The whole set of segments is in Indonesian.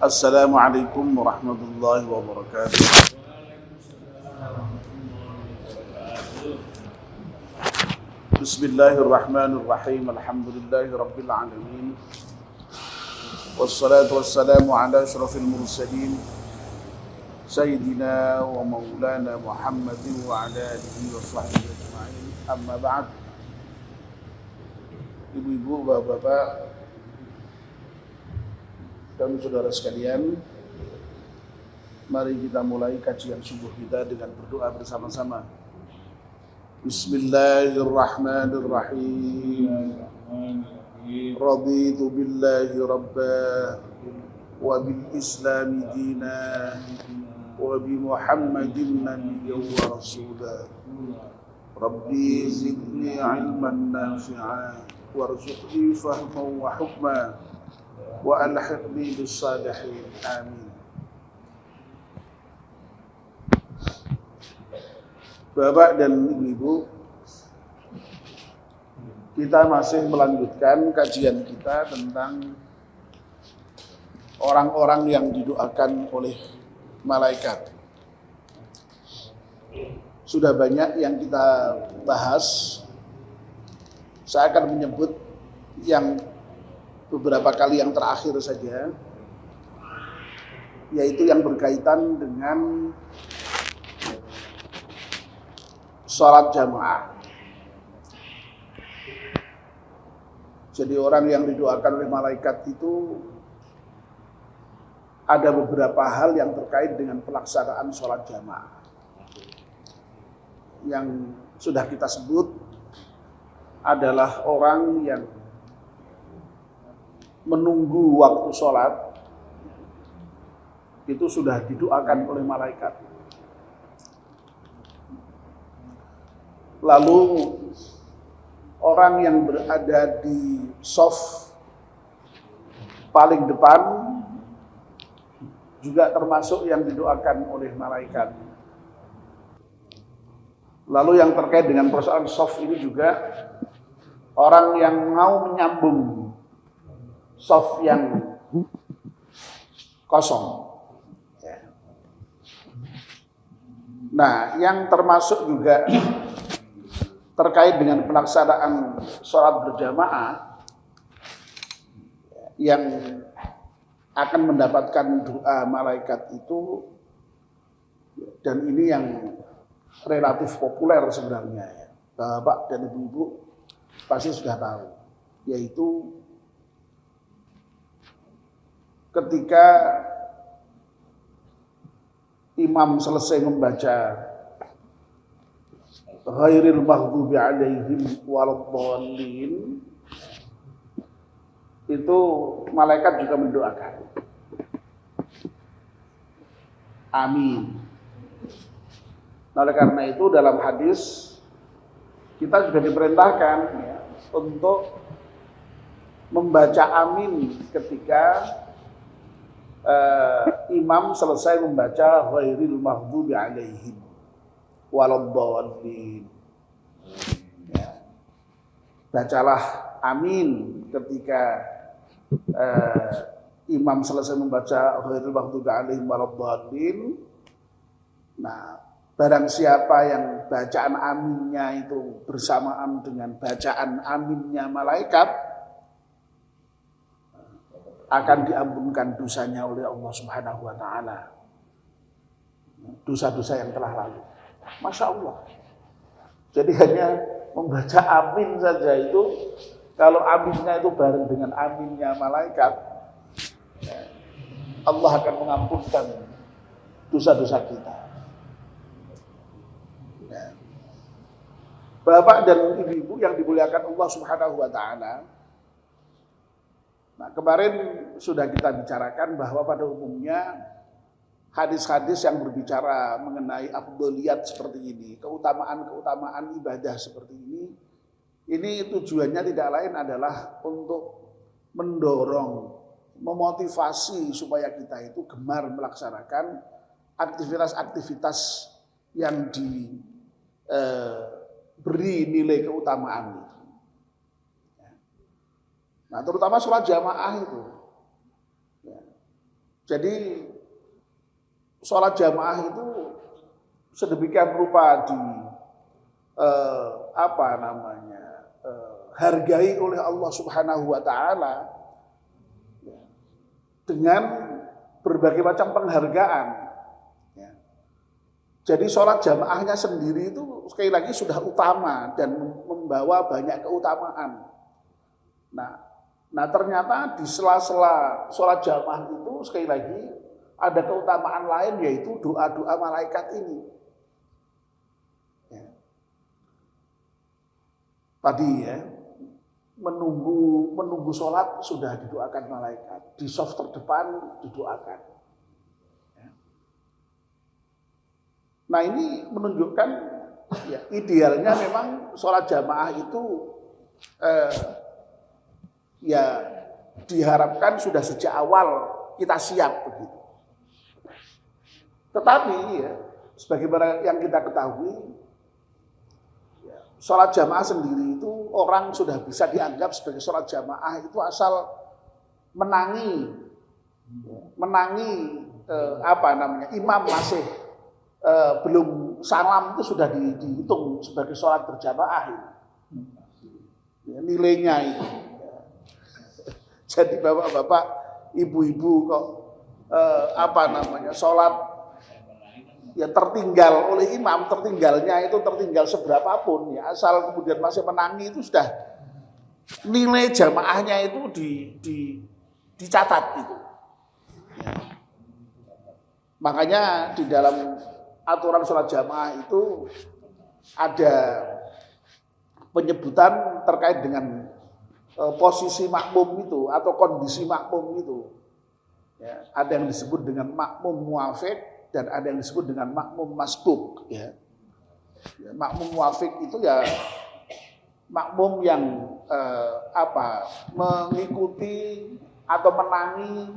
Assalamualaikum warahmatullahi wabarakatuh. Bismillahirrahmanirrahim. Alhamdulillahi rabbil alamin. Wassalatu wassalamu ala asyrafil mursalin Sayyidina wa maulana Muhammadin wa ala alihi wa sahbihi ajma'in. Amma ba'd. Ibu-ibu, bapak-bapak dan saudara sekalian, mari kita mulai kajian subuh kita dengan berdoa bersama-sama. Bismillahirrahmanirrahim. Raditu billahi rabba wa bil islami dina wa bi Muhammadin nabiyyan wa rasula. Rabbi zidni ilman nafi'a warzuqni fahman wa hukma wa alhiqni bis salihin. Amin. Bapak dan Ibu, kita masih melanjutkan kajian kita tentang orang-orang yang didoakan oleh malaikat. Sudah banyak yang kita bahas. Saya akan menyebut yang beberapa kali yang terakhir saja, yaitu yang berkaitan dengan salat jamaah. Jadi orang yang didoakan oleh malaikat itu ada beberapa hal yang terkait dengan pelaksanaan salat jamaah. Yang sudah kita sebut adalah orang yang menunggu waktu sholat, itu sudah didoakan oleh malaikat. Lalu orang yang berada di shaf paling depan juga termasuk yang didoakan oleh malaikat. Lalu yang terkait dengan persoalan shaf ini juga orang yang mau menyambung shaf yang kosong. Nah, yang termasuk juga terkait dengan pelaksanaan sholat berjamaah yang akan mendapatkan doa malaikat itu, dan ini yang relatif populer sebenarnya, Bapak dan Ibu-ibu pasti sudah tahu, yaitu ketika imam selesai membaca ghairil maghdubi alaihim waladdallin, itu malaikat juga mendoakan. Amin. Oleh karena itu dalam hadis kita juga diperintahkan untuk membaca amin ketika imam selesai membaca ghairil maghdubi alaihim waladdallin. Bacalah amin ketika imam selesai membaca ghairil maghdubi alaihim waladdallin. Nah, barang siapa yang bacaan aminnya itu bersamaan dengan bacaan aminnya malaikat, akan diampunkan dosanya oleh Allah Subhanahu wa taala. Dosa-dosa yang telah lalu. Masya Allah. Jadi hanya membaca amin saja itu, kalau aminnya itu bareng dengan aminnya malaikat, Allah akan mengampunkan dosa-dosa kita. Bapak dan ibu-ibu yang dimuliakan Allah Subhanahu wa taala. Nah, kemarin sudah kita bicarakan bahwa pada umumnya hadis-hadis yang berbicara mengenai afdholiyat seperti ini, keutamaan-keutamaan ibadah seperti ini tujuannya tidak lain adalah untuk mendorong, memotivasi supaya kita itu gemar melaksanakan aktivitas-aktivitas yang diberi nilai keutamaan. Nah, terutama sholat jamaah itu. Jadi sholat jamaah itu sedemikian rupa hargai oleh Allah Subhanahu wa taala dengan berbagai macam penghargaan. Jadi sholat jamaahnya sendiri itu sekali lagi sudah utama dan membawa banyak keutamaan. Nah ternyata di sela-sela sholat jamaah itu sekali lagi ada keutamaan lain, yaitu doa-doa malaikat ini. Tadi menunggu sholat sudah didoakan malaikat, di saf terdepan didoakan. Nah ini menunjukkan idealnya memang sholat jamaah itu diharapkan sudah sejak awal kita siap begitu. Tetapi sebagaimana yang kita ketahui, sholat jamaah sendiri itu orang sudah bisa dianggap sebagai sholat jamaah itu asal menangi imam masih belum salam itu sudah dihitung sebagai sholat berjamaah nilainya itu. Jadi bapak-bapak, ibu-ibu kok sholat tertinggal oleh imam, tertinggalnya itu tertinggal seberapapun asal kemudian masih menangi itu sudah nilai jamaahnya itu dicatat itu. Makanya di dalam aturan sholat jamaah itu ada penyebutan terkait dengan posisi makmum itu atau kondisi makmum itu. Ada yang disebut dengan makmum muafiq dan ada yang disebut dengan makmum masbuk. Makmum muafiq itu makmum yang mengikuti atau menangi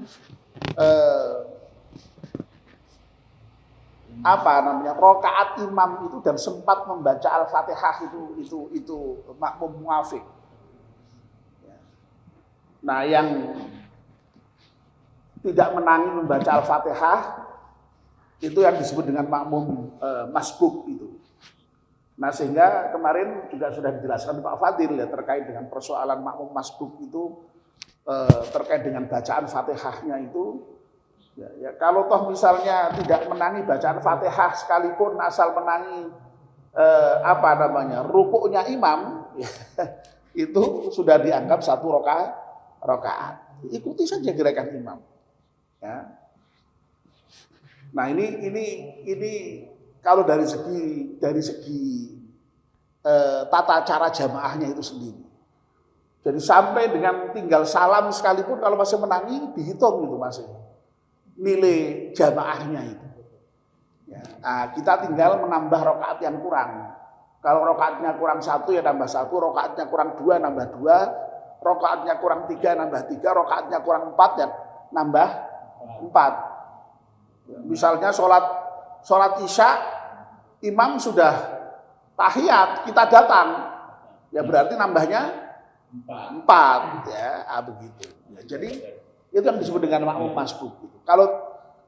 rakaat imam itu dan sempat membaca Al-Fatihah itu makmum muafiq. Nah, yang tidak menangi membaca Al-Fatihah itu yang disebut dengan makmum masbuk itu. Nah, sehingga kemarin juga sudah dijelaskan Pak Fadil terkait dengan persoalan makmum masbuk itu terkait dengan bacaan Fatihahnya itu. Kalau toh misalnya tidak menangi bacaan Fatihah sekalipun asal menangi rukuknya imam itu sudah dianggap satu rakaat. Ikuti saja gerakan imam. Nah ini kalau dari segi tata cara jamaahnya itu sendiri. Jadi sampai dengan tinggal salam sekalipun kalau masih menangi dihitung itu masih nilai jamaahnya itu. Nah, kita tinggal menambah rakaat yang kurang. Kalau rakaatnya kurang 1 ya nambah 1, rakaatnya kurang 2 nambah 2, rakaatnya kurang 3 nambah 3, rakaatnya kurang 4 ya nambah 4. Misalnya sholat isya, imam sudah tahiyat, kita datang, ya berarti nambahnya 4 begitu. Jadi itu yang disebut dengan makmum masbuk. Kalau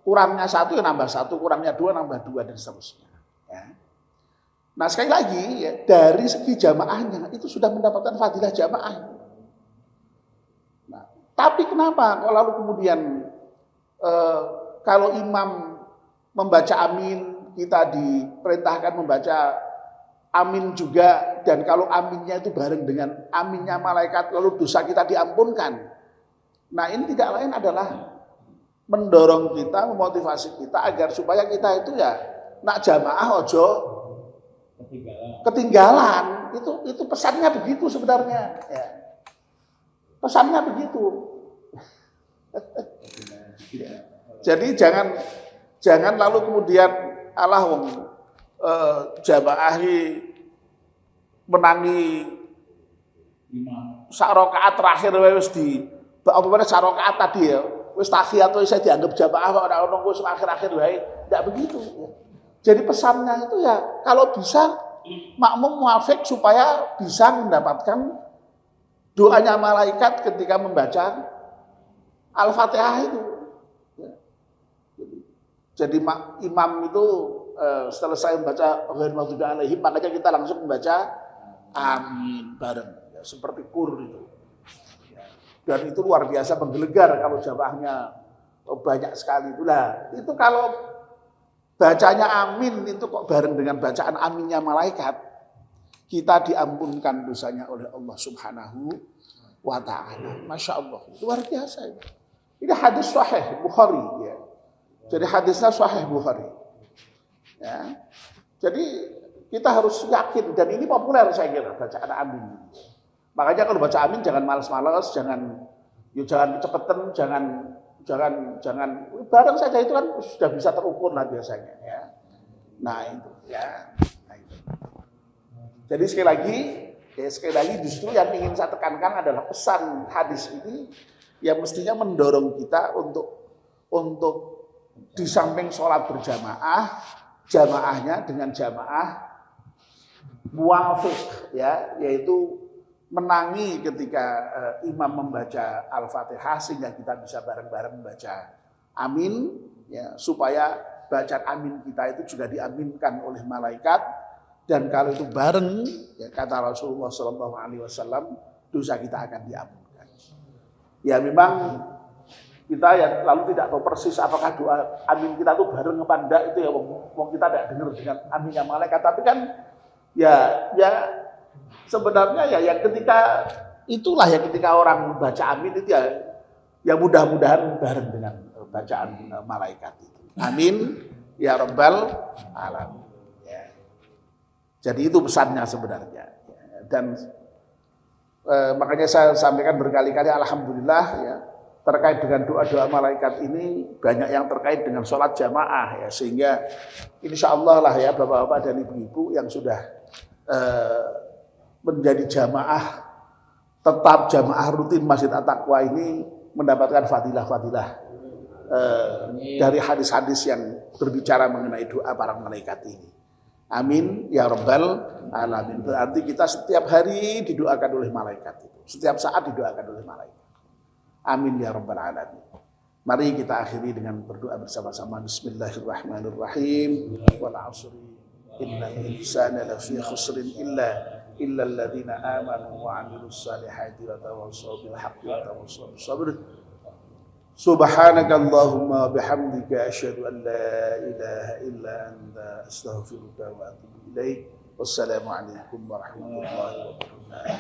kurangnya 1 ya nambah 1, kurangnya 2 nambah 2 dan seterusnya. Nah sekali lagi dari segi jamaahnya itu sudah mendapatkan fadilah jamaah. Nah, tapi kenapa kalau lalu kemudian kalau imam membaca amin, kita diperintahkan membaca amin juga, dan kalau aminnya itu bareng dengan aminnya malaikat lalu dosa kita diampunkan. Nah ini tidak lain adalah mendorong kita, memotivasi kita agar supaya kita itu nak jamaah ojo ketinggalan. Itu pesannya begitu sebenarnya. Pesannya begitu. Jadi jangan lalu kemudian jamaahi menangi sak rakaat terakhir wis di sak rakaat tadi wis tahiyat atau saya dianggap jamaah kok ora nunggu akhir-akhir wae. Tidak begitu. Jadi pesannya itu kalau bisa makmum muafiq supaya bisa mendapatkan doanya malaikat ketika membaca Al-Fatihah itu. Jadi imam itu selesai membaca ghairil maghdubi alaihim, makanya kita langsung membaca amin bareng, ya, seperti kur itu. Dan itu luar biasa menggelegar kalau jamaahnya banyak sekali. Itulah itu kalau bacanya amin itu kok bareng dengan bacaan aminnya malaikat, kita diampunkan dosanya oleh Allah Subhanahu wa ta'ala. Masya Allah, luar biasa ini. Ini hadis sahih Bukhari, ya. Jadi hadisnya sahih Bukhari, ya. Jadi kita harus yakin, dan ini populer saya kira bacaan amin. Makanya kalau baca amin jangan malas-malas, jangan kecepatan, jangan bareng saja, itu kan sudah bisa terukur lah biasanya, ya. Nah itu, ya. Nah, itu. Jadi sekali lagi justru yang ingin saya tekankan adalah pesan hadis ini yang mestinya mendorong kita untuk di samping sholat berjamaah, jamaahnya dengan jamaah muwafiq, ya, yaitu menangi ketika imam membaca Al-Fatihah sehingga kita bisa bareng-bareng membaca amin, ya, supaya bacaan amin kita itu juga diaminkan oleh malaikat, dan kalau itu bareng, ya, kata Rasulullah SAW, dosa kita akan diaminkan. Ya memang kita ya lalu tidak tahu persis apakah doa amin kita tuh bareng apa enggak, itu ya wong kita tidak dengar dengan aminnya malaikat, tapi kan ya sebenarnya ya ketika itulah ya ketika orang baca amin itu ya mudah-mudahan bareng dengan bacaan malaikat itu. Amin ya rabbal alamin. Ya. Jadi itu pesannya sebenarnya. Dan makanya saya sampaikan berkali-kali, alhamdulillah, ya, terkait dengan doa-doa malaikat ini banyak yang terkait dengan sholat jamaah, ya, sehingga insya Allah lah ya bapak-bapak dan ibu-ibu yang sudah menjadi jamaah, tetap jamaah rutin Masjid At-Taqwa ini mendapatkan fadilah-fadilah dari hadis-hadis yang berbicara mengenai doa para malaikat ini. Amin ya rabbal alamin. Berarti kita setiap hari didoakan oleh malaikat itu, setiap saat didoakan oleh malaikat. Amin ya rabbal alamin. Mari kita akhiri dengan berdoa bersama-sama. Bismillahirrahmanirrahim. Wal 'ashri innal insana lafi khusrin illa alladziina aamanu wa 'amilus shalihati wa tawassaw bil haqqi wa tawassaw bis sabr. Subhanakallahumma bihamdika asyhadu an la ilaha illa anta astaghfiruka wa atubu ilaik. Wassalamu alaikum warahmatullahi wabarakatuh.